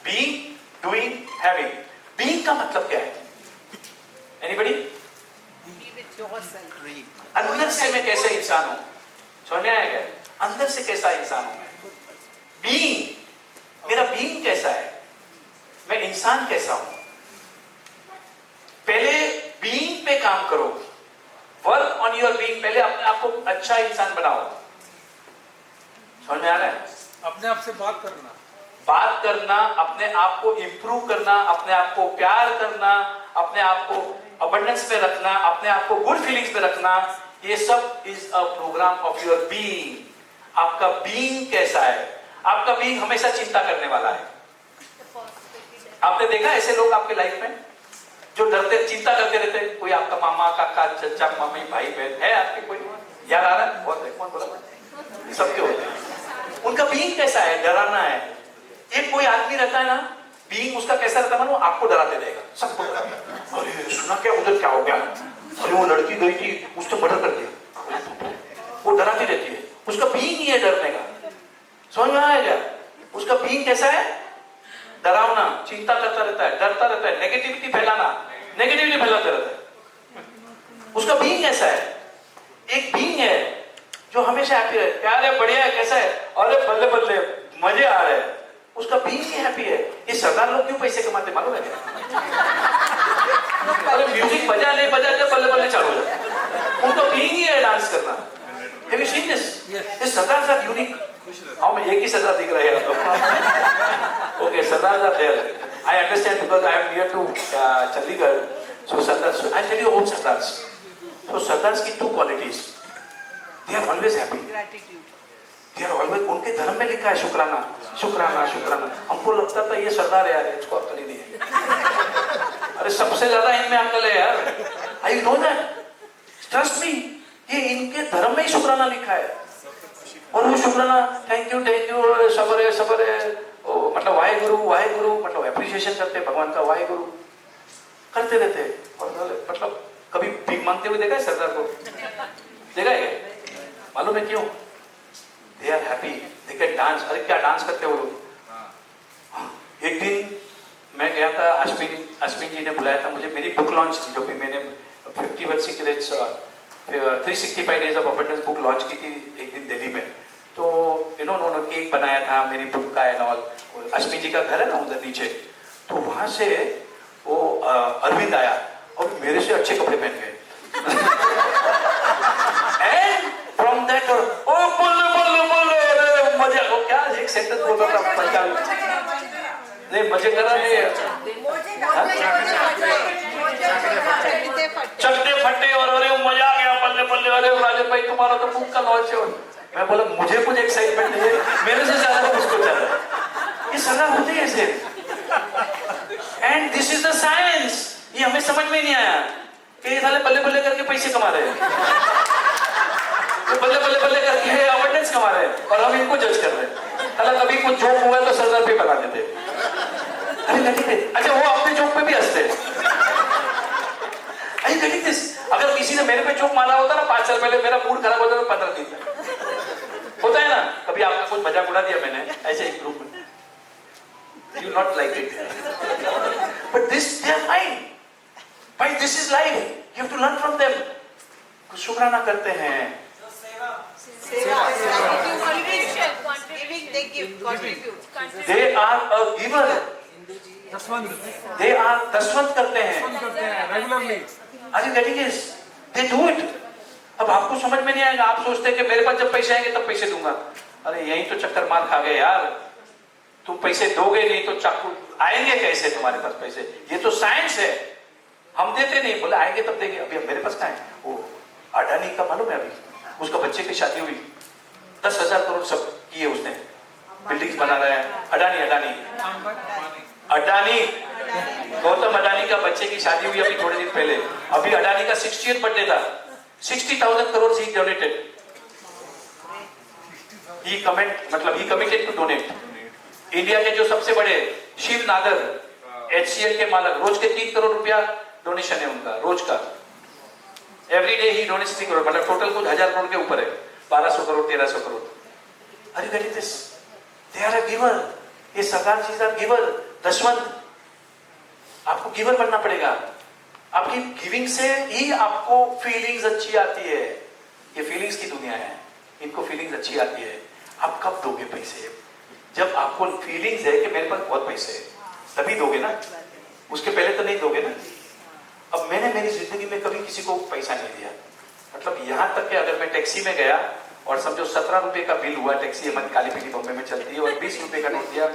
Being, doing, having. Being का मतलब क्या है? एनीबॉडी? अंदर से मैं कैसे इंसान हूं? समझ में आया क्या? अंदर से कैसा इंसान हूं मैं? बीइंग, मेरा बीइंग कैसा है? मैं इंसान कैसा हूं? पहले बीइंग पे काम करो, वर्क ऑन योर बीइंग। पहले अपने आप को अच्छा इंसान बनाओ। समझ में आ रहा है? अपने आप से बात करना, अपने आप को इंप्रूव करना, अपने आप को प्यार करना, अपने आप को अबंडेंस में रखना, अपने आप को गुड फीलिंग्स में रखना, ये सब is a programme of your being. आपका बीइंग कैसा है? आपका बीइंग हमेशा चिंता करने वाला है। आपने देखा ऐसे लोग आपके लाइफ में जो डरते, चिंता करते रहते हैं? कोई आपका मामा, काका, चचा, मम्मी, भाई, बहन है आपके? कोई याद आ रहा है? बहुत है। कौन बोला? सबके होते हैं। उनका बीइंग कैसा है? डराना है। एक कोई आदमी रहता है ना, बीइंग उसका कैसा रहता है मानो, आपको डराते रहेगा, सबको डराता है। अरे सुना क्या, उधर क्या हो गया? अरे वो लड़की गई थी, उसने मर्डर कर दिया। वो डराती रहती है। उसका बीइंग ही है डरने का। समझ में आया क्या? उसका बीइंग कैसा है? डरावना, चिंता करता रहता है, डरता रहता है, नेगेटिविटी फैलाना, नेगेटिविटी फैलाता रहता है। उसका बीइंग ऐसा है। एक बीइंग है जो हमेशा हैप्पी है, प्यार है, बढ़िया है, कैसा है? अरे बल्ले बल्ले मजे आ रहे हैं। उसका बीइंग ही हैप्पी है। ये सरदार लोग क्यों पैसे कमाते मालूम है क्या? अरे म्यूजिक बजा नहीं बजा के बल्ले बल्ले चालू हो जाए। उनका बीइंग ही है डांस करना। Have you seen this? This Sardars are unique. हाँ, मैं एक ही सरदार दिख रहे हैं तो। Okay, Sardars are there. I understand because I am near to Chandigarh. So Sardars, I tell you about Sardars. So Sardars की two qualities. They are always happy. They are always, उनके धर्म में लिखा है शुक्राना, शुक्राना, शुक्राना। हमको लगता था ये सरदार है यार, इसको अक्ल ही नहीं है। अरे सबसे ज्यादा इनमें अक्ल है यार। I know that. Trust me. ये इनके धर्म में ही शुक्राना लिखा है। और वो शुक्राना थैंक यू, सबर है, सबर है, मतलब वाहे गुरु, मतलब एप्रिसिएशन करते भगवान का, वाहे गुरु करते रहते। और मतलब कभी भीख मांगते हुए देखा है सरदार को? देखा है? मालूम है क्यों? They are happy, they can dance. अरे क्या डांस करते हो लोग। एक दिन मैं गया था, अश्विन जी ने बुलाया था मुझे, मेरी बुक लॉन्च थी, जो भी मैंने 51 secrets 365 days of abundance book launch की थी एक दिन दिल्ली में। तो उन्होंने केक बनाया था मेरी बुक का एंड ऑल। अश्विन जी का घर है ना उधर नीचे। तो वहां से वो अरविंद आया और मेरे से अच्छे कपड़े पहन गए। एंड फ्रॉम दैट ओ बोलो मजा, वो क्या एक सेंटेंस बोल रहा था पंजाबी, नहीं मजे कर रहा है, चकते फटे और अरे मजा आ गया, बल्ले बल्ले, अरे राजन भाई तुम्हारा तो बुक का लॉन्च है। मैं बोला मुझे कुछ एक्साइटमेंट नहीं है, मेरे से ज्यादा उसको चल रहा है। ये सजा होती है ऐसे। And this is the science. ये हमें समझ में नहीं आया कि ये साले बल्ले बल्ले करके पैसे कमा रहे हैं, बल्ले बल्ले बल्ले करके अबंडेंस कमा रहे हैं और हम इनको जज कर रहे हैं। अगर कभी कुछ जोक हुआ तो सरदार पे बना देते। अच्छा वो अपने जोक पे भी हंसते हैं। अगर किसी ने मेरे पे जोक मारा होता ना 5 साल पहले, मेरा मूड खराब होता तो 15 दिन होता है ना। कभी आपका कुछ मजाक उड़ा दिया मैंने ऐसे एक ग्रुप में, you not like it, but this they are fine. Why this is life? You have to learn from them. कुछ शुक्राना करते हैं। They are a giver. They are दसवंत करते हैं regularly. Are you getting this? They do it. अब आपको समझ में नहीं आएगा, आप सोचते हैं कि मेरे पास जब पैसे आएंगे तब पैसे दूंगा। अरे यही तो चक्कर मार खा गए यार। तुम पैसे दोगे नहीं तो चाकू आएंगे कैसे तुम्हारे पास पैसे? ये तो साइंस है। हम देते नहीं, बोले आएंगे तब देंगे। अभी मेरे पास कहाँ है? वो अडानी का मालूम है, अभी उसका बच्चे की शादी हुई, 10,000 करोड़ सब किए उसने, बिल्डिंग्स बना रहा है। अडानी गौतम अडानी का बच्चे की शादी हुई अभी थोड़े दिन पहले। अभी अडानी का 60th बर्थडे था। 60,000 crore he donated. He committed to donate. India के जो सबसे बड़े शिव नादर HCL के मालक, रोज के 3 करोड़ रुपया डोनेशन है उनका रोज का। एवरी डे ही डोनेट्स 3 करोड़, मतलब टोटल कुछ 1000 करोड़ के ऊपर है, 1200 करोड़ 1300 करोड़। अरे get this, they are a giver. ये सरदार जी आर गिवर। दशवंत, आपको गिवर बनना पड़ेगा। आपकी गिविंग से ही आपको फीलिंग्स अच्छी आती है। ये फीलिंग्स की दुनिया है, इनको फीलिंग्स अच्छी आती है। आप कब दोगे पैसे? जब आपको फीलिंग्स है कि मेरे पास बहुत पैसे है, तभी दोगे ना, उसके पहले तो नहीं दोगे ना। अब मैंने मेरी जिंदगी में कभी किसी को पैसा नहीं दिया, मतलब यहां तक कि अगर मैं टैक्सी में गया और समझो 17 रुपए का बिल हुआ, टैक्सी हमारी काली पीली बॉम्बे में चलती है, और 20 रुपए का नोट दिया,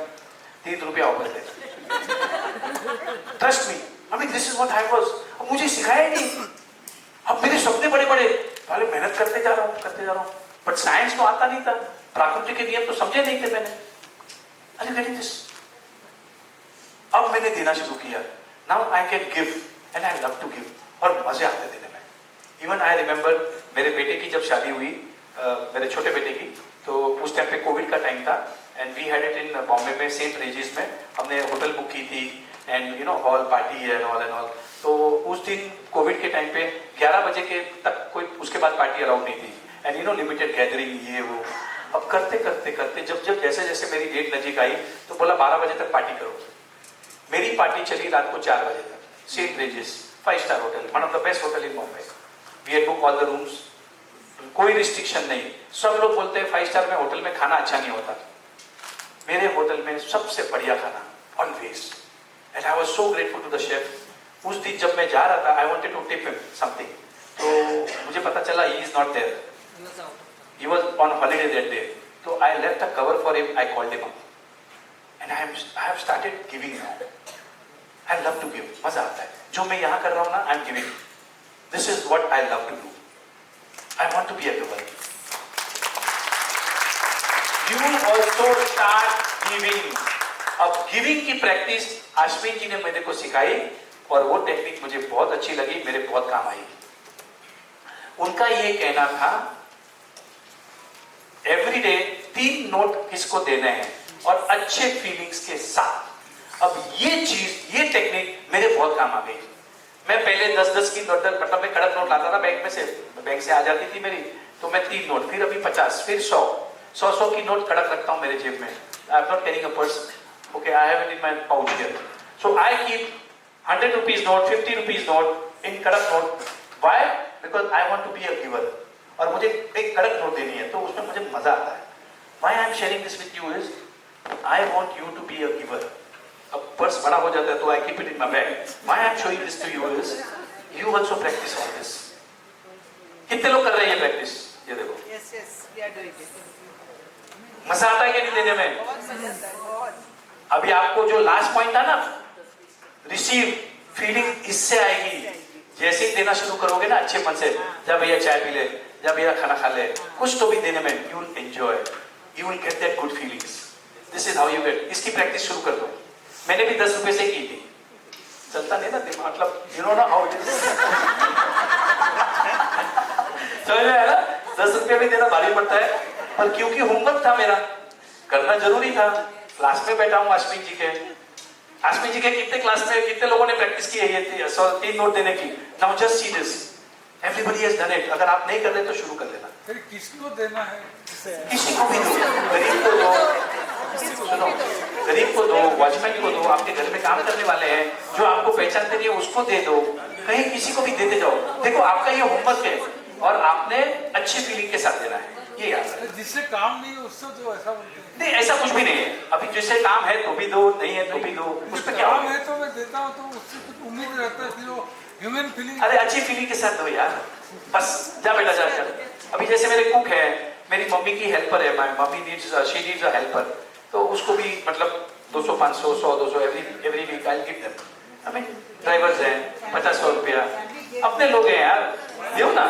3 रुपया ऑफर देता। Trust me, I mean this is what I was. अब मुझे सिखाया नहीं, अब मेरे सपने बड़े बड़े, पहले मेहनत करते जा रहा हूँ, बट साइंस तो आता नहीं था, प्राकृतिक के नियम तो समझे नहीं थे मैंने। अरे वेरी दिस, अब मैंने देना शुरू किया। Now I can give and I love to give, और मजे आते देने में। इवन आई रिमेम्बर मेरे बेटे की जब शादी हुई, मेरे छोटे बेटे की, तो उस टाइम पे कोविड का टाइम था, and we had it in Bombay में सेंट रेजिस में। हमने होटल बुक की थी, and you know hall party and all. तो उस दिन कोविड के टाइम पे 11 बजे के तक कोई उसके बाद पार्टी अलाउड नहीं थी, and you know limited gathering ये वो। अब करते करते करते जब जैसे जैसे मेरी डेट नजीक आई, तो बोला 12 बजे तक पार्टी करो। मेरी पार्टी चली रात को 4 बजे तक, Saint Regis 5 star hotel, one of the best hotel in Bombay. We had book all the rooms, कोई रिस्ट्रिक्शन नहीं। सब लोग बोलते हैं 5 स्टार में होटल में खाना अच्छा नहीं होता, मेरे होटल में सबसे बढ़िया खाना always, and I was so grateful to the chef. उस दिन जब मैं जा रहा था, I wanted to tip him something, तो मुझे पता चला he is not there, he was on holiday that day, so I left a cover for him. I called him up, and I have started giving now. I love to give, मजा आता है जो मैं यहाँ कर रहा हूँ ना, I am giving. This is what I love to do. I want to be a giver. You also start giving. अब गिविंग की प्रैक्टिस अश्विन जी ने मेरे को सिखाई, और वो टेक्निक मुझे बहुत अच्छी लगी, मेरे बहुत काम आई। उनका ये कहना था, एवरी डे 3 नोट किसको देने हैं, और अच्छे फीलिंग्स के साथ। अब ये चीज, ये टेक्निक मेरे बहुत काम आ गई। मैं पहले 10-10 की नोट, मतलब मैं कड़क नोट लाता था बैंक में से, बैंक से आ जाती थी मेरी, तो मैं 3 नोट, फिर अभी 50, फिर 100 की नोट कड़क रखता हूं मेरे जेब में। I am not carrying a purse, okay, I have it in my pouch here, so I keep 100 rupees note, 50 rupees note in कड़क note. Why? Because I want to be a giver, और मुझे एक कड़क note देनी है, तो उसमें मुझे मजा आता है। Why I am sharing this with you is, I want you to be a giver. अब पर्स बड़ा हो जाता है तो I keep it in my bag. Why I am showing this to you is, you also practise all this. कितने लोग कर रहे हैं ये प्रैक्टिस? ये देखो, Yes, we are doing it. मजा आता है कि नहीं देने में? बहुत मजा आता है, बहुत। अभी आपको जो लास्ट पॉइंट था ना, रिसीव, फीलिंग इससे आएगी। जैसे ही देना शुरू करोगे ना अच्छे मन से, जब भैया चाय पी ले, जब भैया खाना खा ले, कुछ तो भी देने में, you will enjoy, you will get that good feelings. This is how you get. इसकी प्रैक्टिस शुरू कर दो। मैंने भी 10 रुपए से की थी, चलता नहीं ना दिमाग, मतलब यू नो ना हाउ इट इज। समझ में आया ना? 10 रुपये भी देना भारी पड़ता है, पर क्योंकि होमवर्क था मेरा, करना जरूरी था। क्लास में बैठा हूँ अश्विन जी के कितने क्लास में कितने लोगों ने प्रैक्टिस की है ये 3 नोट देने की। Now just see this, everybody has done it. अगर आप नहीं कर रहे तो शुरू कर लेना। फिर किसको देना है? किसी को भी दो, गरीब को दो, सुनो, गरीब को दो, वॉचमैन को दो, आपके घर में काम करने वाले हैं, जो आपको पहचानते नहीं है उसको दे दो, कहीं किसी को भी देते जाओ। देखो आपका ये होमवर्क है, और आपने अच्छी फीलिंग के साथ देना है, ये याद रखना। जिससे काम नहीं है उससे तो ऐसा बोलते हैं। नहीं, ऐसा कुछ भी नहीं है। अभी जैसे काम है तो भी दो, नहीं है तो भी दो, उस पर क्या काम होगा? है तो मैं देता हूँ, तो उससे कुछ उम्मीद रहता है कि वो ह्यूमन फीलिंग। अरे अच्छी फीलिंग के साथ दो यार, बस जा बेटा जा कर। अभी जैसे मेरे कुक है, मेरी मम्मी की हेल्पर है, my mummy needs, she needs a helper, तो उसको भी मतलब 200, 500, 100, 200 every week I give them. I mean drivers हैं, 50-100 रुपया, अपने लोग हैं यार, दो ना।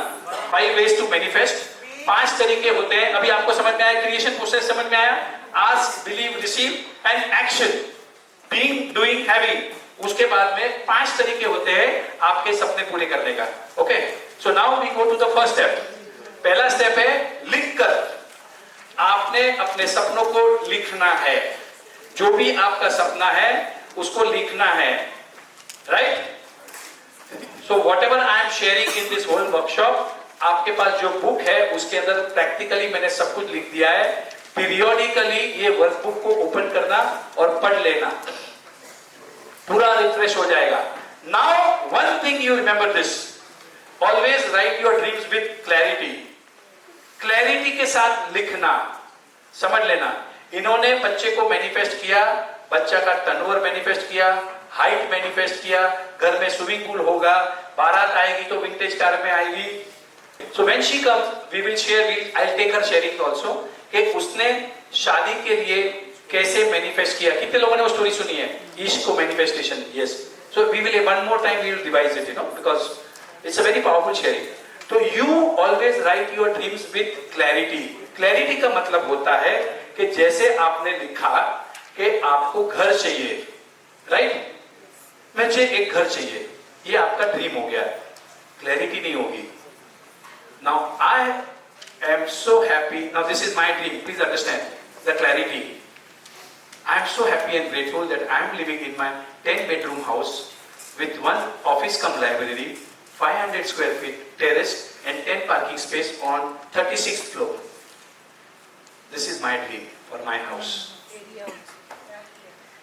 5 ways to manifest, 5 तरीके होते हैं। अभी आपको समझ में आया, क्रिएशन प्रोसेस समझ में आया? Ask, believe, receive and action, being, doing, having. उसके बाद में 5 तरीके होते हैं आपके सपने पूरे करने का। Okay, so now we go to the first step. पहला स्टेप है लिख कर। आपने अपने सपनों को लिखना है, जो भी आपका सपना है उसको लिखना है, right? So whatever I am sharing in this whole workshop, आपके पास जो बुक है उसके अंदर प्रैक्टिकली मैंने सब कुछ लिख दिया है। पीरियोडिकली ये वर्कबुक को ओपन करना और पढ़ लेना। पूरा रिफ्रेश हो जाएगा। Now one thing you remember this, always write your dreams with clarity. Clarity के साथ लिखना, समझ लेना। इन्होंने बच्चे को मैनिफेस्ट किया, बच्चा का टर्नओवर मैनिफेस्ट किया, हाइट मैनिफेस्ट किया, घर में स्विमिंग पूल होगा, बारात आएगी तो विंटेज कार में आएगी। So when she comes we will share, I will take her sharing also, कि उसने शादी के लिए कैसे मैनिफेस्ट किया। कितने लोगों ने वो स्टोरी सुनी है, इश्क को manifestation? Yes. So we will one more time we will revise it, because it's a very powerful sharing. तो you always write your dreams with clarity. Clarity का मतलब होता है कि जैसे आपने लिखा कि आपको घर चाहिए, राइट? मुझे एक घर चाहिए, ये आपका ड्रीम हो गया, क्लैरिटी नहीं होगी। Now I am so happy, now this is my dream, please understand the clarity. I am so happy and grateful that I am living in my 10-bedroom house with one office cum library, 500 square feet terrace and 10 parking space on 36th floor. This is my dream for my house.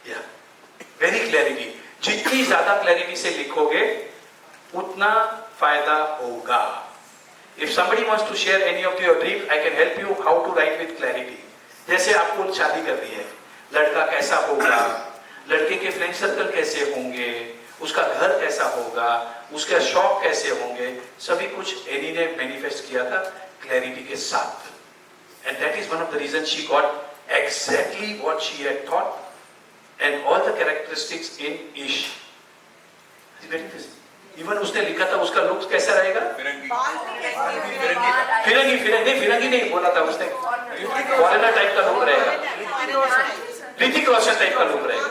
Yeah, very clarity. जितनी ज्यादा clarity से लिखोगे उतना फायदा होगा। If somebody wants to share any of your dreams, I can help you how to write with clarity. जैसे आपको शादी करनी है, लड़का कैसा होगा, लड़के के फ्रेंड सर्कल कैसे होंगे, उसका घर कैसा होगा, उसके शौक कैसे होंगे, सभी कुछ एनी ने मैनिफेस्ट किया था क्लैरिटी के साथ। And that is one of the reason she got exactly what she had thought and all the characteristics in ईश। इवन उसने लिखा था उसका लुक कैसा रहेगा, फिरंगी नहीं बोला था उसने, फॉरेनर टाइप का लुक रहेगा, ऋतिक रोशन टाइप का लुक रहेगा।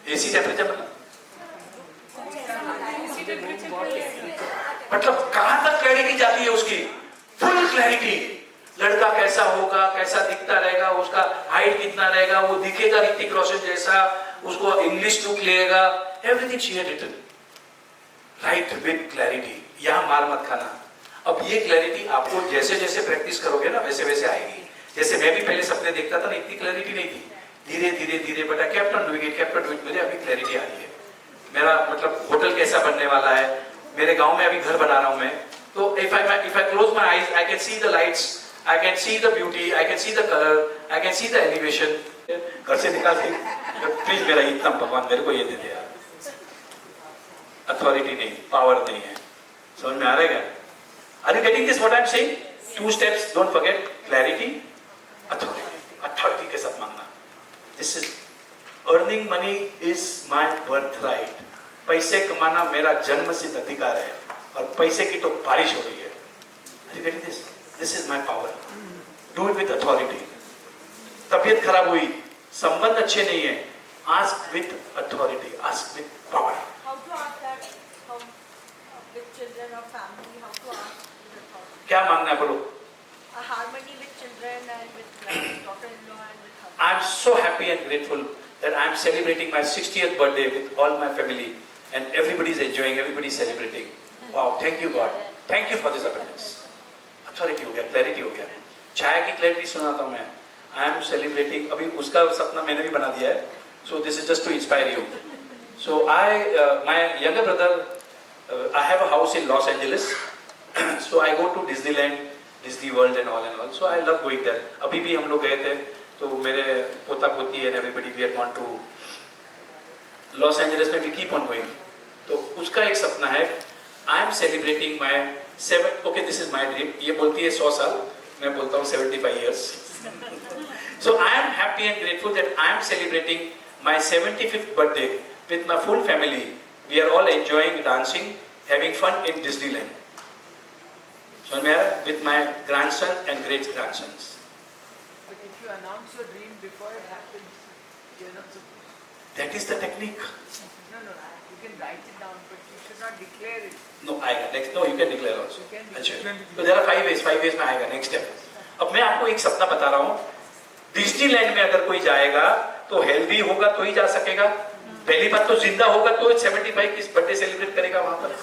एसी टेम्परेचर मतलब कहां तक क्लैरिटी जाती है उसकी, फुल क्लैरिटी। लड़का कैसा होगा, कैसा दिखता रहेगा, उसका हाइट कितना रहेगा, वो दिखेगा ऋतिक रोशन जैसा, उसको इंग्लिश लुक लेगा, everything she had written right with clarity. यहां मार मत खाना। अब ये क्लैरिटी आपको जैसे जैसे प्रैक्टिस करोगे ना वैसे वैसे आएगी। जैसे मैं भी पहले सपने देखता था ना, इतनी क्लैरिटी नहीं थी, धीरे धीरे धीरे but I kept on doing it, मुझे अभी क्लैरिटी आ रही है। मेरा मतलब होटल कैसा बनने वाला है, मेरे गांव में अभी घर बना रहा हूं मैं, तो if I close my eyes I can see the lights, I can see the beauty, I can see the color, I can see the elevation. घर से निकाल के प्लीज मेरा इतना भगवान मेरे को ये दे दे यार। अथॉरिटी नहीं, पावर नहीं है। समझ में आ रहा है क्या? Are you getting this what I'm saying? 2 steps, don't forget clarity, authority. Authority के साथ मांगना। This is earning money is my birthright. पैसे कमाना मेरा जन्म सिद्ध अधिकार है और पैसे की तो बारिश हो रही है। Are you getting this? This is my power. Do it with authority. तबीयत खराब हुई, संबंध अच्छे नहीं है, ask with authority, ask with power. How to ask that? How with children or family? How to ask with authority? क्या मांगना है बोलो? A harmony with children and with daughter-in-law and with husband. I am so happy and grateful that I am celebrating my 60th birthday with all my family and everybody is enjoying, everybody is celebrating. Wow, thank you God. Thank you for this abundance. Authority हो गया, clarity हो गया। छाया की clarity सुनाता हूं मैं। I am celebrating, अभी उसका सपना मैंने भी बना दिया है, so this is just to inspire you. So I my younger brother, I have a house in Los Angeles, so I go to Disneyland, Disney World and all, so I love going there. अभी भी हम लोग गए थे, तो मेरे पोता पोती and everybody we had gone to Los Angeles में, वी कीप ऑन गोइंग। तो उसका एक सपना है, I am celebrating my 7, okay this is my dream. ये बोलती है 100 साल, मैं बोलता हूँ 75 years. So I am happy and grateful that I am celebrating my 75th birthday with my full family. We are all enjoying dancing, having fun in Disneyland. So I am with my grandson and great grandsons. But if you announce your dream before it happens, you're not supposed to. That is the technique. No, you can write it down, but you should not declare it. No, आएगा next. No, you can declare also. You can अच्छा, तो there are 5 ways में आएगा next step. अब मैं आपको एक सपना बता रहा हूँ, डिज्नीलैंड में अगर कोई जाएगा तो हेल्दी होगा तो ही जा सकेगा। पहली बात तो जिंदा होगा तो 75 की बर्थडे सेलिब्रेट करेगा वहां पर,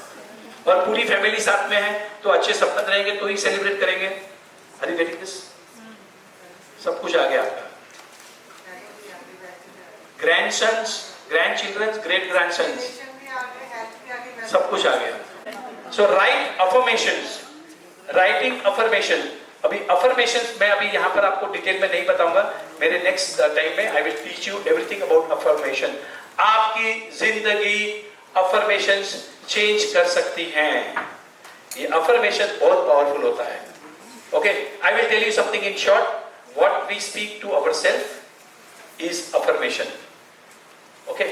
और पूरी फैमिली साथ में है तो अच्छे संबंध रहेंगे तो ही सेलिब्रेट करेंगे। Are you getting this? सब कुछ आ गया आपका। ग्रैंडसन्स, ग्रैंडचिल्ड्रन, ग्रेट ग्रैंडसन्स, सब कुछ आ गया। सो राइट अफर्मेशंस, राइटिंग अफर्मेशन। अभी अफर्मेशंस मैं अभी यहाँ पर आपको डिटेल में नहीं बताऊंगा, मेरे नेक्स्ट टाइम में I will teach you everything about affirmation. आपकी जिंदगी अफर्मेशंस चेंज कर सकती हैं। ये अफर्मेशन बहुत पावरफुल होता है। Okay, I will tell you something in short, what we speak to ourselves is affirmation. Okay,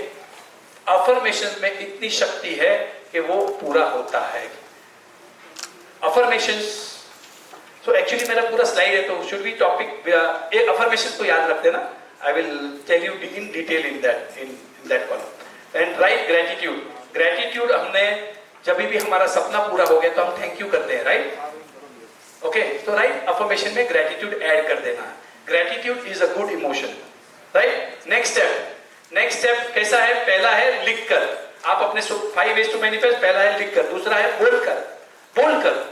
affirmation में इतनी शक्ति है कि वो पूरा होता है। अफर्मेशंस, सो एक्चुअली मेरा पूरा स्लाइड है, तो शुड बी टॉपिक एक अफर्मेशन को याद रख देना। I will tell you in detail in that column. And write gratitude. Gratitude हमने जब भी हमारा सपना पूरा हो गया तो हम थैंक यू करते हैं, राइट? ओके, तो राइट अफर्मेशन में ग्रेटिट्यूड ऐड कर देना। Gratitude is a good emotion, right? Next step कैसा है? पहला है लिखकर। आप अपने 5 ways to manifest, पहला है लिखकर, दूसरा है बोलकर।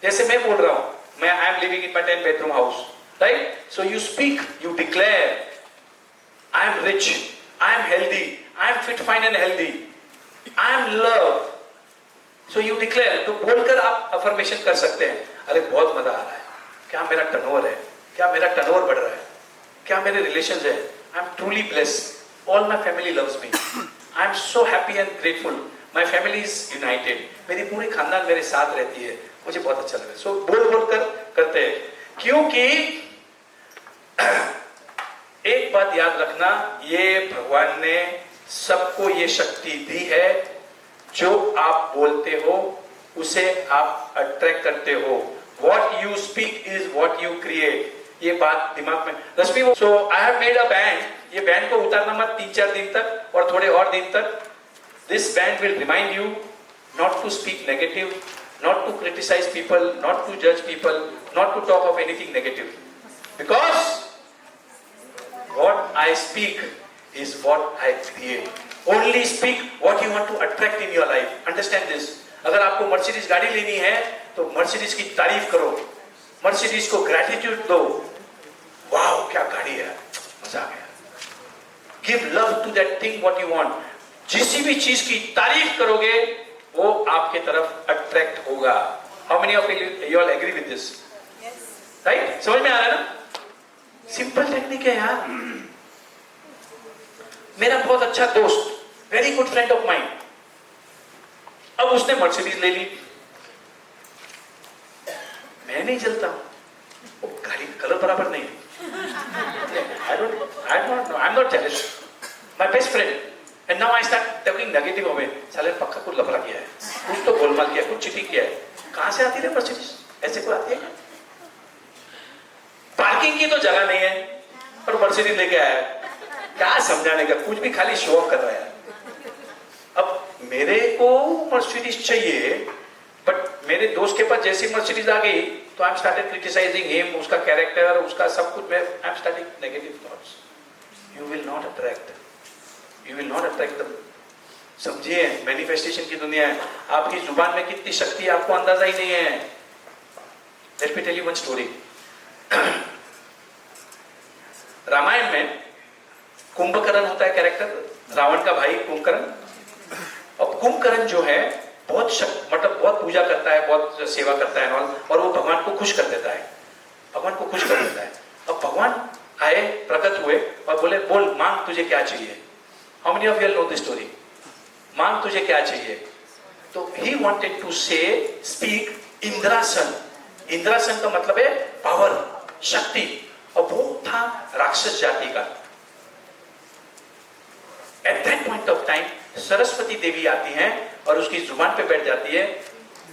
जैसे मैं बोल रहा हूं, मैं I M living in my 10 bedroom house, right? So you speak, you declare I am rich, I am healthy, I am fit, fine and healthy, I am love. So you declare, तो बोलकर आप affirmation कर सकते हैं। अरे बहुत मजा आ रहा है, क्या मेरा टर्नओवर है, क्या मेरा टर्नओवर बढ़ रहा है, क्या मेरे रिलेशन है, I am truly blessed, all my family loves me, I am so happy and grateful, my family is United, मेरी पूरी खानदान मेरे साथ रहती है, मुझे बहुत अच्छा लगा। सो बोल कर करते हैं, क्योंकि एक बात याद रखना, ये भगवान ने सबको ये शक्ति दी है, जो आप बोलते हो उसे आप अट्रैक्ट करते हो। What you speak is what you create. ये बात दिमाग में रश्मि। So I have made a band. ये बैंड को उतारना मत 3-4 दिन तक और थोड़े और दिन तक। This band will remind you not to speak negative, not to criticize people, not to judge people, not to talk of anything negative. Because what I speak is what I create. Only speak what you want to attract in your life. Understand this. अगर आपको Mercedes गाड़ी लेनी है तो Mercedes की तारीफ करो, Mercedes को ग्रेटिट्यूड दो, वाओ क्या गाड़ी है, मजा आ गया। Give love to that thing what you want. जिस भी चीज की तारीफ करोगे वो आपके तरफ अट्रैक्ट होगा। How many of you all agree with this? Right? समझ में आ रहा है ना? सिंपल टेक्निक है यार। मेरा बहुत अच्छा दोस्त, very good friend of mind, अब उसने मर्सिडीज ले ली, मैं नहीं चलता, वो गाड़ी कलर बराबर नहीं है। I'm not jealous. My best friend. And now I start talking negative of it. साले पक्का कुछ लफड़ा किया है, कुछ तो गोलमाल किया, कुछ चीटिंग किया है। कहां से आती है मर्सिडीज? ऐसे कोई आती है? पार्किंग की तो जगह नहीं है पर मर्सिडीज लेके आया है। क्या समझाने का, कुछ भी खाली शो ऑफ कर रहा है। अब मेरे को मर्सिडीज चाहिए, बट मेरे दोस्त के पास जैसी मर्सिडीज आ गई तो I am started criticising him, उसका कैरेक्टर, उसका सब कुछ, मैं I am starting negative thoughts. You will not attract, you will not attract the. समझिए, मैनिफेस्टेशन की दुनिया है, आपकी जुबान में कितनी शक्ति है आपको अंदाजा ही नहीं है। Let me tell you one story. Ramayana में कुंभकर्ण होता है कैरेक्टर, रावण का भाई कुंभकर्ण। अब कुंभकर्ण जो है बहुत मतलब बहुत पूजा करता है, बहुत सेवा करता है और वो भगवान को खुश कर देता है, भगवान को खुश कर देता है। अब भगवान आए, प्रकट हुए और बोले, बोल मांग तुझे क्या चाहिए। How many of you know this story? मांग तुझे क्या चाहिए। तो ही वांटेड टू से स्पीक इंद्रासन। इंद्रासन का मतलब है पावर, शक्ति, और वो था राक्षस जाति का। At that point of time Saraswati Devi आती हैं और उसकी जुबान पे बैठ जाती है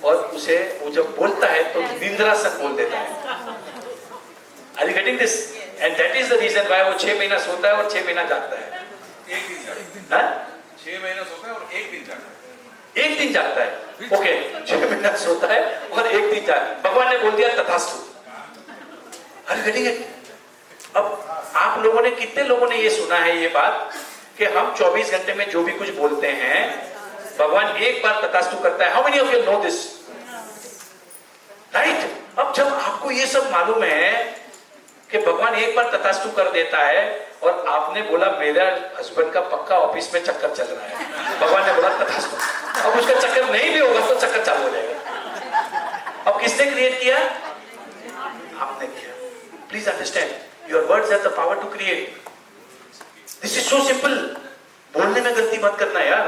और उसे वो जब बोलता है तो निंद्रासन बोल देता है। Are you getting this? And that is the reason why वो 6 महीना सोता है और 6 महीना जागता है। 1 दिन जागता है। 6 महीना सोता है और 1 दिन जागता है। 1 दिन जागता है। ओके, 6 महीना सोता है और 1 दिन जागता। भगवान ने बोल दिया तथास्तु। Are you getting it? अब आप लोगों ने, कितने लोगों ने ये सुना है ये बात कि हम 24 घंटे में जो भी कुछ बोलते हैं भगवान एक बार तथास्तु करता है। How many of you know this? Right? अब जब आपको ये सब मालूम है कि भगवान एक बार तथास्तु कर देता है और आपने बोला मेरा हस्बैंड का पक्का ऑफिस में चक्कर चल रहा है, भगवान ने बोला तथास्तु, अब उसका चक्कर नहीं भी होगा तो चक्कर चालू हो जाएगा। अब किसने क्रिएट किया? आपने किया। Please understand your words have the power to create. This is so simple. बोलने में गलती मत करना यार,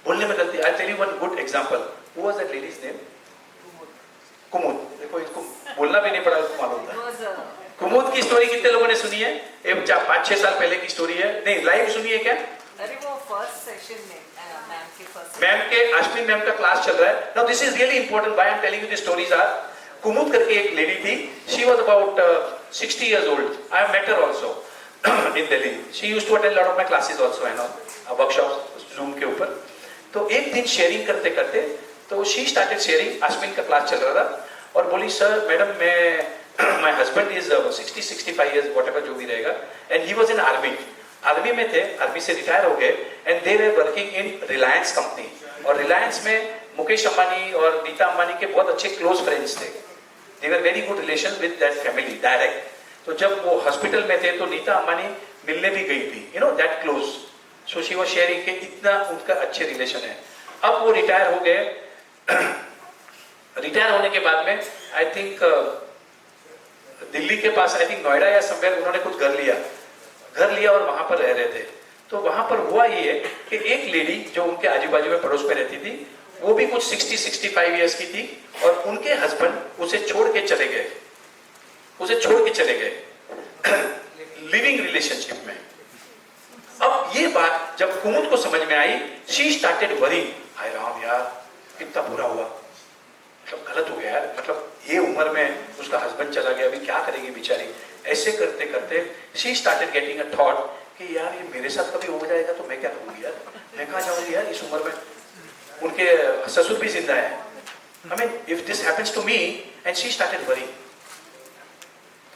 बोलने में गलती। I tell you one good example. Who was that ladies name? Kumud. देखो इसको बोलना भी नहीं पड़ा, उसको मालूम था। कुमुद की स्टोरी कितने लोगों ने सुनी है? 5-6 साल पहले की स्टोरी है। नहीं, लाइव सुनी है क्या? अरे वो फर्स्ट सेशन में मैम के फर्स्ट मैम के अश्विन मैम का क्लास चल रहा है। Now this is really important. Why I am telling you this stories are, Kumud करके एक लेडी थी। She was about 60 years old. I have met her also in Delhi. She used to attend a lot of my classes also and all workshops Zoom के ऊपर। तो एक दिन sharing करते करते तो शी स्टार्टेड शेयरिंग, अश्विन का क्लास चल रहा था, और बोली सर मैडम मैं my husband is 60-65 years whatever जो भी रहेगा, and he was in army में थे, आर्मी से रिटायर हो गए, and they were working in Reliance company, और रिलायंस में मुकेश अंबानी और नीता अंबानी के बहुत अच्छे क्लोज फ्रेंड्स थे। They were very good relation with that family direct. तो जब वो हॉस्पिटल में थे तो नीता अंबानी मिलने भी गई थी, you know that close. So she was sharing के इतना उनका अच्छे रिलेशन है। अब वो रिटायर हो गए। रिटायर होने के बाद में आई थिंक दिल्ली के पास, आई थिंक नोएडा या समवेयर, उन्होंने कुछ घर लिया और वहां पर रह रहे थे। तो वहां पर हुआ ये कि एक लेडी जो उनके आजू बाजू में पड़ोस में रहती थी, वो भी कुछ 60-65 years की थी, और उनके हस्बैंड उसे छोड़ के चले गए लिविंग रिलेशनशिप में। अब ये बात जब कुमुद को समझ में आई, शी स्टार्टेड वरिंग, हाय राम यार कितना बुरा हुआ, मतलब गलत हो गया यार, मतलब ये उम्र में उसका हस्बैंड चला गया, अभी क्या करेगी बेचारी। ऐसे करते करते she started getting a thought कि यार ये मेरे साथ कभी हो जाएगा तो मैं क्या करूंगी यार, मैं कहाँ जाऊंगी यार इस उम्र में। उनके ससुर भी जिंदा है। I mean if this happens to me, and she started worrying.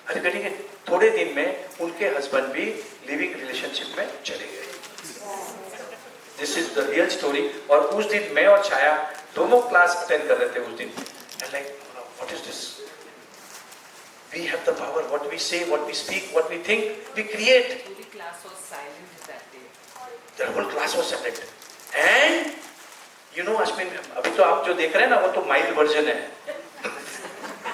अरे कहेंगे थोड़े दिन में उनके हस्बैंड भी लिविंग रिलेशनशिप में चले गए। This is the real story. और उस दिन मैं और छाया दोनों क्लास अटेंड कर रहे थे उस दिन। And like what is this, we have the power, what we say, what we speak, what we think, we create. पूरी class was silent that day. The whole class was silent. And you know Ashwin, अभी तो आप जो देख रहे हैं ना वो तो माइल्ड वर्जन है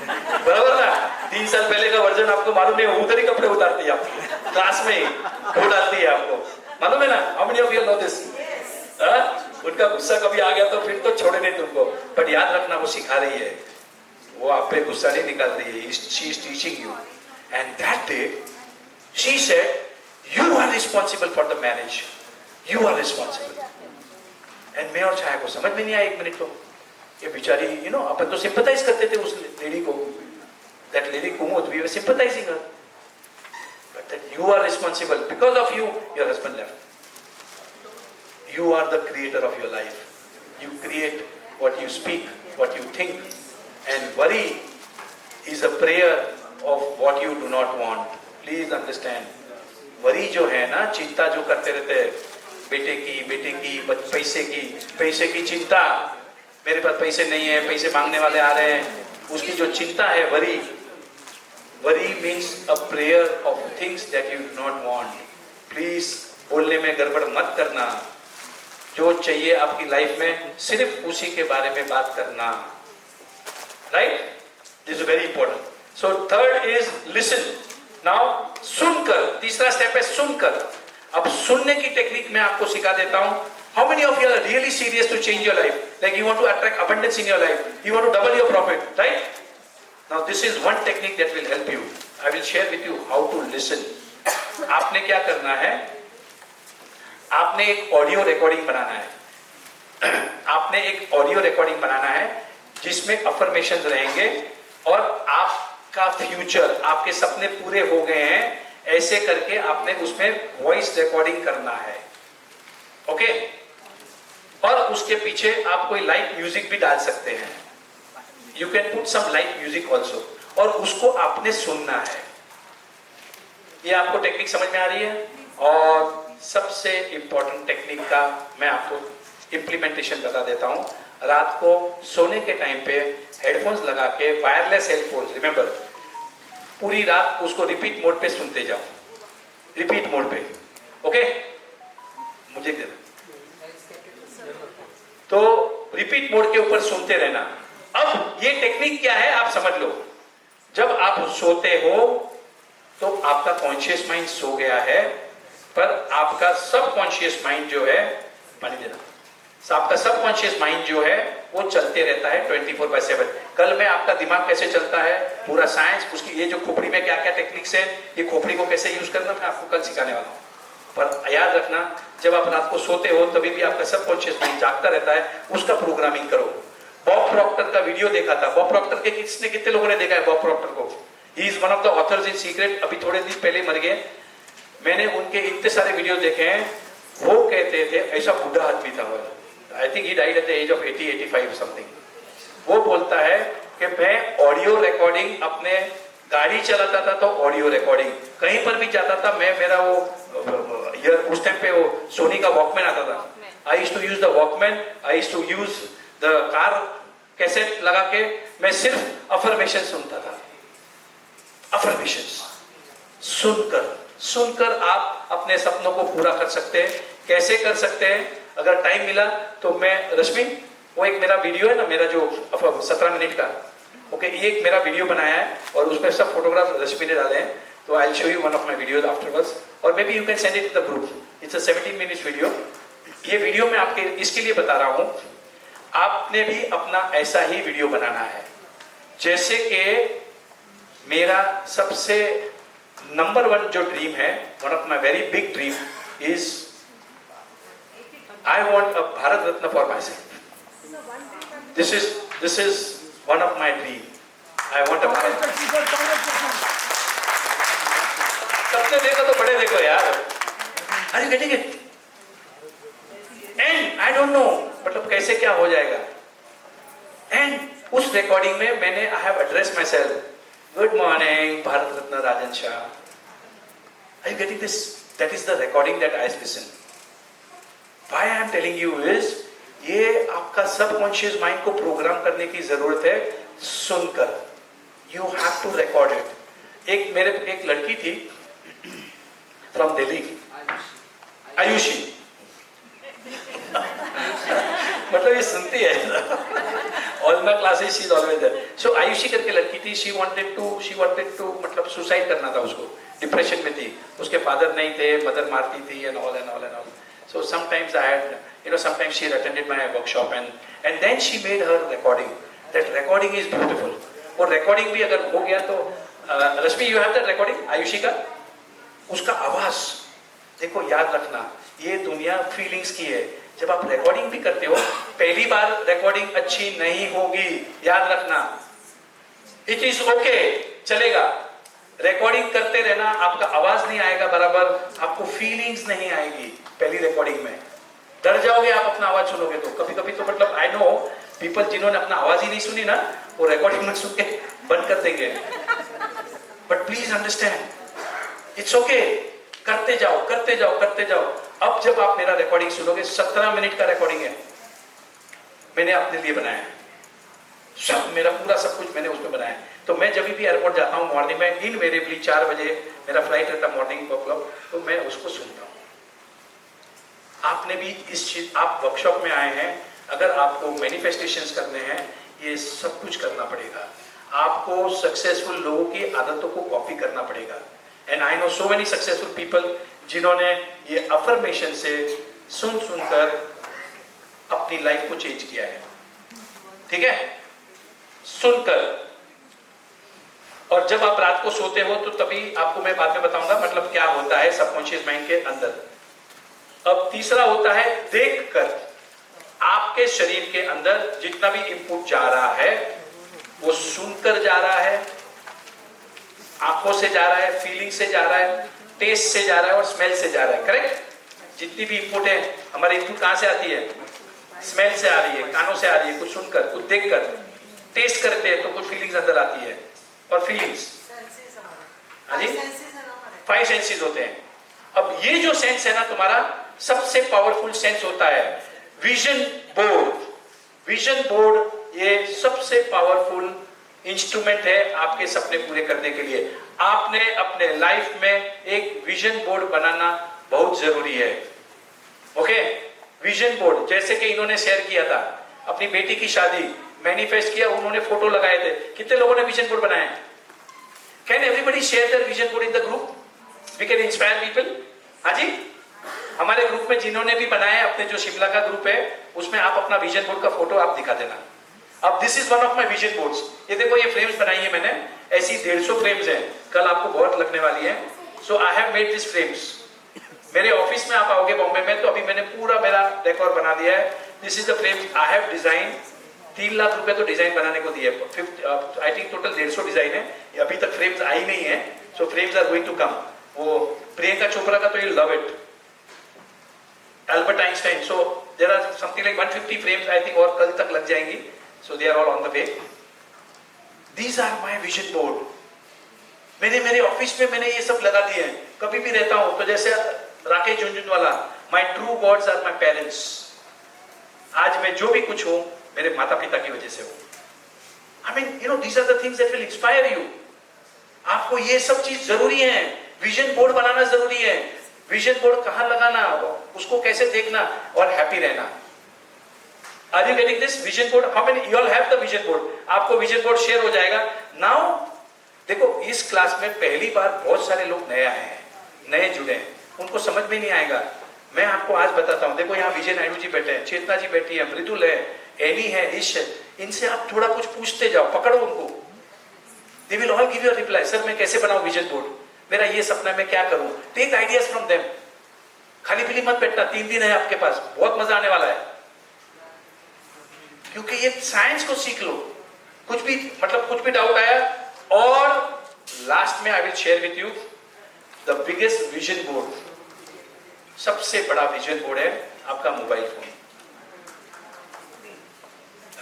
बराबर ना। 3 साल पहले का वर्जन आपको मालूम नहीं, उधर ही कपड़े उतारती है आपको क्लास में ही, वो डालती है आपको, मालूम है ना। How many of you know this? उनका गुस्सा कभी आ गया तो फिर तो छोड़े नहीं तुमको, बट याद रखना वो सिखा रही है, वो आप पे गुस्सा नहीं निकाल रही है, she is teaching you. And that day she said you are responsible for the marriage, you are responsible. And मैं और छाया को समझ में नहीं आया एक मिनट तो, ये बेचारी यू नो, अपन तो सिंपथाइज करते थे उस लेडी को, that lady Kumud, we were sympathising her, but that you are responsible, because of you your husband left. You are the creator of your life. You create what you speak, what you think, and worry is a prayer of what you do not want. Please understand. worry जो है ना, चिंता जो करते रहते हैं, बेटे की, पैसे की चिंता, मेरे पास पैसे नहीं है, पैसे मांगने वाले आ रहे हैं, उसकी जो चिंता है worry means a prayer of things that you do not want. Please बोलने में गड़बड़ मत करना। जो चाहिए आपकी लाइफ में सिर्फ उसी के बारे में बात करना, right? This is very important. So third is listen. Now सुनकर, तीसरा स्टेप है सुनकर। अब सुनने की टेक्निक मैं आपको सिखा देता हूं। How many of you are really serious to change your life, like you want to attract abundance in your life, you want to double your profit, right? Now this is one technique that will help you. I will share with you how to listen. आपने क्या करना है, आपने एक audio recording बनाना है। आपने एक audio recording बनाना है जिसमें अफर्मेशंस रहेंगे और आपका फ्यूचर, आपके सपने पूरे हो गए हैं, ऐसे करके आपने उसमें वॉइस रिकॉर्डिंग करना है, ओके? और उसके पीछे आप कोई लाइट म्यूजिक भी डाल सकते हैं, you can put some light music also, और उसको आपने सुनना है। ये आपको टेक्निक समझ में आ रही है? और सबसे इंपॉर्टेंट टेक्निक का मैं आपको इंप्लीमेंटेशन बता देता हूं। रात को सोने के टाइम पे हेडफोन्स लगा के, वायरलेस हेडफोन्स, रिमेंबर पूरी रात उसको रिपीट मोड पे सुनते जाओ, रिपीट मोड पे, ओके? मुझे दे दो। तो रिपीट मोड के ऊपर सुनते रहना। अब ये टेक्निक क्या है आप समझ लो। जब आप सोते हो तो आपका कॉन्शियस माइंड सो गया है, पर आपका सबकॉन्शियस माइंड जो है, पानी देना, आपका सबकॉन्शियस माइंड जो है वो चलते रहता है 24/7। कल में आपका दिमाग कैसे चलता है, पूरा साइंस, उसकी ये जो खोपड़ी में क्या क्या टेक्निक्स है, ये खोपड़ी को कैसे यूज करना, मैं आपको कल सिखाने वाला हूँ। पर याद रखना, जब आप रात को सोते हो तभी भी आपका सबकॉन्शियस माइंड जागता रहता है, उसका प्रोग्रामिंग करो। बॉब प्रॉक्टर का वीडियो देखा था। बॉब प्रॉक्टर के कितने लोगों ने देखा है बॉब प्रॉक्टर को? He is one of the author's in secret, अभी थोड़े दिन पहले मर गए। मैंने उनके इतने सारे वीडियो देखे हैं। वो कहते थे, ऐसा बूढ़ा आदमी था वो, I think he died at the age of 80-85 something. वो बोलता है कि मैं ऑडियो रिकॉर्डिंग, अपने गाड़ी चलाता था तो ऑडियो रिकॉर्डिंग, कहीं पर भी जाता था मैं, मेरा वो उस टाइम पे वो सोनी का वॉकमैन आता था, I used to use the Walkman, I used to use the car cassette लगा के मैं सिर्फ अफर्मेशन सुनता था। अफर्मेशन सुनकर आप अपने सपनों को पूरा कर सकते हैं। कैसे कर सकते हैं? अगर टाइम मिला तो मैं, रश्मि, वो एक मेरा वीडियो है ना, मेरा जो 17 मिनट का, ओके, ये एक मेरा वीडियो बनाया है और उसमें सब फोटोग्राफ रश्मि ने डाले हैं। तो I show you one of my videos afterwards, और maybe you can send it to the group. It's a 17 minutes video. ये वीडियो मैं आपके इसके लिए बता रहा हूं, आपने भी अपना ऐसा ही वीडियो बनाना है। जैसे कि मेरा सबसे नंबर 1 जो ड्रीम है, one of my very big dream is I want a Bharat Ratna for myself. This is one of my dream. I want a Bharat Ratna. सबने देखा तो बड़े देखो यार। Are you getting it? And I don't know, मतलब कैसे क्या हो जाएगा। And उस रिकॉर्डिंग में मैंने I have addressed myself. Good morning, Bharat Ratna Rajan Shah. Are you getting this? That is the recording that I listen. Why I am telling you is, ये आपका सबकॉन्शियस माइंड को programme करने की जरूरत है सुनकर। You have to record it. एक लड़की थी फ्रॉम दिल्ली, आयुषी, मतलब ये सुनती है all my classes, she is always there. So Ayushi करके लड़की थी, शी वांटेड टू मतलब सुसाइड करना था उसको, डिप्रेशन में थी, उसके फादर नहीं थे, मदर मारती थी and all and all and all. So sometimes I had, sometimes she attended my workshop and then she made her recording. That recording is beautiful. और recording भी अगर हो गया तो रश्मि, you have that recording Ayushi का, उसका आवाज देखो, याद रखना, ये दुनिया फीलिंग्स की है। जब आप रिकॉर्डिंग भी करते हो, पहली बार रिकॉर्डिंग अच्छी नहीं होगी, याद रखना। इट इज ओके, चलेगा। रिकॉर्डिंग करते रहना, आपका आवाज नहीं आएगा बराबर, आपको फीलिंग्स नहीं आएगी पहली रिकॉर्डिंग में, डर जाओगे आप अपना आवाज सुनोगे तो। कभी कभी तो मतलब आई नो पीपल जिन्होंने अपना आवाज ही नहीं सुनी ना, वो रिकॉर्डिंग में सुन के बंद कर देंगे। But please understand, it's okay, करते जाओ करते जाओ करते जाओ। अब जब आप मेरा रिकॉर्डिंग सुनोगे, 17 मिनट का रिकॉर्डिंग है, मैंने अपने लिए बनाया है, सब मेरा पूरा सब कुछ मैंने उसमें बनाया है। तो मैं जब भी एयरपोर्ट जाता हूँ मॉर्निंग में, इनवेरिएबली 4 बजे मेरा फ्लाइट रहता है मॉर्निंग क्लब, तो मैं उसको सुनता हूँ। आपने भी इस चीज, आप वर्कशॉप में आए हैं, अगर आपको मैनिफेस्टेशंस करने हैं, ये सब कुछ करना पड़ेगा। आपको सक्सेसफुल लोगों की आदतों को कॉपी करना पड़ेगा। And I know so many successful people जिन्होंने ये अफर्मेशन से सुनकर अपनी लाइफ को चेंज किया है। ठीक है, सुनकर। और जब आप रात को सोते हो तो तभी आपको मैं बाद में बताऊंगा मतलब क्या होता है सबकॉन्शियस माइंड के अंदर। अब तीसरा होता है देखकर। आपके शरीर के अंदर जितना भी इनपुट जा रहा है वो सुनकर जा रहा है, आंखों से जा रहा है, फीलिंग से जा रहा है, टेस्ट से जा रहा है और स्मेल से जा रहा है। करेक्ट? जितनी भी इनपुट है, हमारी इनपुट कहां से आती है? स्मेल से आ रही है, कानों से आ रही है, कुछ सुनकर, कुछ देखकर। टेस्ट करते हैं तो कुछ फीलिंग्स अंदर आती है, और फीलिंग्स, हाँ जी, 5 सेंसेस होते हैं। अब ये जो सेंस है ना तुम्हारा, सबसे पावरफुल सेंस होता है विजन बोर्ड। विजन बोर्ड ये सबसे पावरफुल इंस्ट्रूमेंट है आपके सपने पूरे करने के लिए। आपने अपने लाइफ में एक विजन बोर्ड बनाना बहुत जरूरी है। ओके, विजन बोर्ड जैसे कि इन्होंने शेयर किया था अपनी बेटी की शादी, मैनिफेस्ट किया, उन्होंने फोटो लगाए थे। कितने लोगों ने विजन बोर्ड बनाए? Can everybody share their vision board in the group? We can inspire people. हाँ जी, हमारे ग्रुप में जिन्होंने भी बनाए, अपने जो शिमला का ग्रुप है उसमें आप अपना विजन बोर्ड का फोटो आप दिखा देना। अब this is one of my vision boards. ये देखो, ये फ्रेम्स बनाई है मैंने, ऐसी 150 फ्रेम्स हैं, कल आपको बहुत लगने वाली है। So I have made this frames. मेरे ऑफिस में आप आओगे बॉम्बे में तो अभी मैंने पूरा मेरा डेकोर बना दिया है। This is the frames I have design. 3 lakh रुपए तो डिजाइन बनाने को दिए। आई थिंक टोटल 150 डिजाइन है, अभी तक फ्रेम्स आई नहीं है। So frames are going to come. वो प्रियंका चोपड़ा का तो you love it, Albert Einstein. So there are something like 150 frames I think, और कल तक लग जाएंगी. So they are all on the way. These are my vision board. मैंने मेरे ऑफिस में मैंने ये सब लगा दिए हैं। कभी भी रहता हूँ तो जैसे Rakesh Jhunjhunwala, my true gods are my parents. आज मैं जो भी कुछ हूँ मेरे माता पिता की वजह से हूँ। I mean, you know, these are the things that will inspire you. आपको ये सब चीज जरूरी है। विजन बोर्ड बनाना जरूरी है। विजन बोर्ड कहां लगाना, उसको कैसे देखना और हैप्पी रहना। Are you getting this vision board? How many you all have the vision board? आपको विजन बोर्ड शेयर हो जाएगा। नाउ देखो, इस क्लास में पहली बार बहुत सारे लोग नए आए हैं, नए जुड़े हैं, उनको समझ में नहीं आएगा। मैं आपको आज बताता हूं। देखो, यहाँ विजय नायडू जी बैठे हैं, चेतना जी बैठी है, मृदुल है, एनी है, ईश है। इनसे आप थोड़ा कुछ पूछते जाओ, पकड़ो उनको। They will all give you a reply. Sir मैं कैसे बनाऊं विजन बोर्ड, मेरा ये सपना, मैं क्या करूं? Take ideas from them. खाली पीली मत बैठना। 3 दिन है आपके पास, बहुत मजा आने वाला है, क्योंकि ये साइंस को सीख लो। कुछ भी मतलब कुछ भी डाउट आया, और लास्ट में I will share with you the biggest vision board. सबसे बड़ा विजन बोर्ड है आपका mobile phone.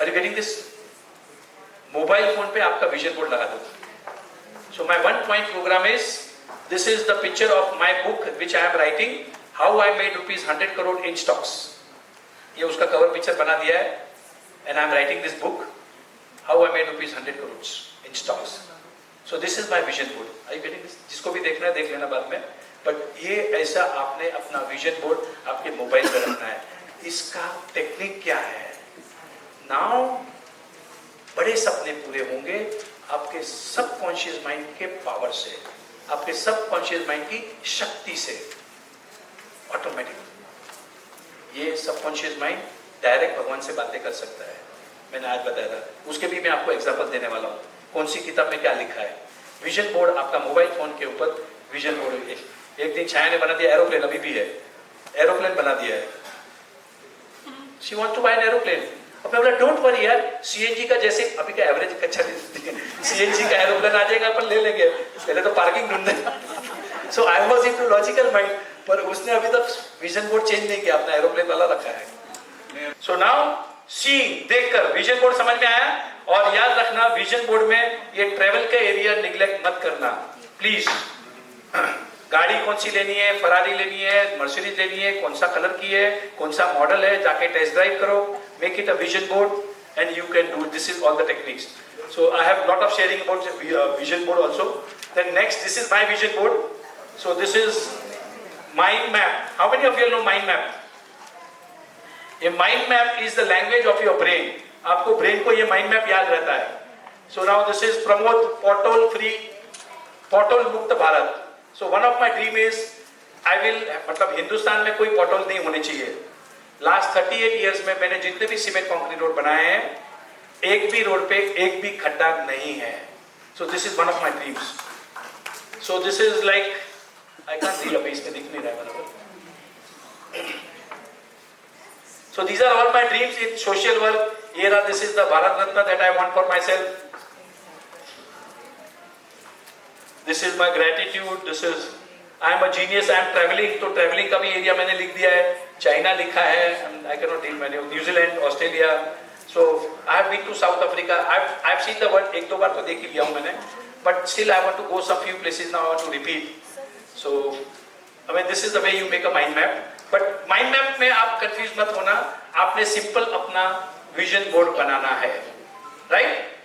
Are you getting this? Mobile phone पे आपका विजन बोर्ड लगा दो। So my 1 point program is, this is the picture of my book which I am writing, how I made rupees 100 crore in stocks. ये उसका cover picture बना दिया है, and I am writing this book, how I made rupees 100 crores in stocks. So this is my vision board. Are you getting this? जिसको भी देखना है देख लेना बाद में, but ये ऐसा आपने अपना विजन बोर्ड आपके मोबाइल पे रखना है। इसका टेक्निक क्या है? Now बड़े सपने पूरे होंगे आपके सबकॉन्शियस माइंड के पावर से, आपके सबकॉन्शियस माइंड की शक्ति से। ऑटोमेटिक ये सबकॉन्शियस माइंड डायरेक्ट भगवान से बातें कर सकता है। मैंने आज बताया था, उसके भी मैं आपको एग्जांपल देने वाला हूँ। कौन सी किताब में क्या लिखा है। विजन बोर्ड आपका मोबाइल फोन के ऊपर विजन बोर्ड। एक दिन छाया ने बना दिया एरोप्लेन, अभी भी है, एरोप्लेन बना दिया है। She want to buy an aeroplane. अब मैं बोला डोंट वरी यार, सीएनजी का जैसे अभी का एवरेज अच्छा सीएनजी का एरोप्लेन आ जाएगा, अपन ले लेंगे, पहले तो पार्किंग ढूंढने। So I was into logical mind, पर उसने अभी तक विजन बोर्ड चेंज नहीं किया, अपना एरोप्लेन वाला रखा है। सो नाउ सी, देखकर विजन बोर्ड समझ में आया। और याद रखना, विजन बोर्ड में ये ट्रेवल का एरिया निग्लेक्ट मत करना प्लीज। गाड़ी कौन सी लेनी है, फरारी लेनी है, मर्सिडीज लेनी है, कौन सा कलर की है, कौन सा मॉडल है, जाके टेस्ट ड्राइव करो, make it a vision board and you can do it. This is all the techniques. So I have lot of sharing about the vision board also. Then next, this is my vision board. So this is mind map. How many of you know mind map? A mind map is the language of your brain. आपको brain को ये mind map याद रहता है. So now this is promote pothole free, pothole मुक्त Bharat. So one of my dream is I will, मतलब हिंदुस्तान में कोई pothole नहीं होनी चाहिए। लास्ट 38 इयर्स में मैंने जितने भी सीमेंट कंक्रीट रोड बनाए हैं, एक भी रोड पे एक भी खड्डा नहीं है। So this is one of my dreams. So this is like, I can't see, अभी इसमें दिख नहीं रहा है बराबर। So these are all my dreams in social work. This is the Bharat Ratna that I want for myself. This is my gratitude. This is I am a genius, I am travelling. तो travelling का भी area मैंने लिख दिया है। China लिखा है, I can not read many, New Zealand, Australia. So I have been to South Africa. I have seen the world, 1-2 बार तो देख ही लिया हूं मैंने, but still I want to go some few places now, I want to repeat. So I mean this is the way you make a mind map. But mind map में आप confuse मत होना, आपने सिंपल अपना vision board बनाना है, right?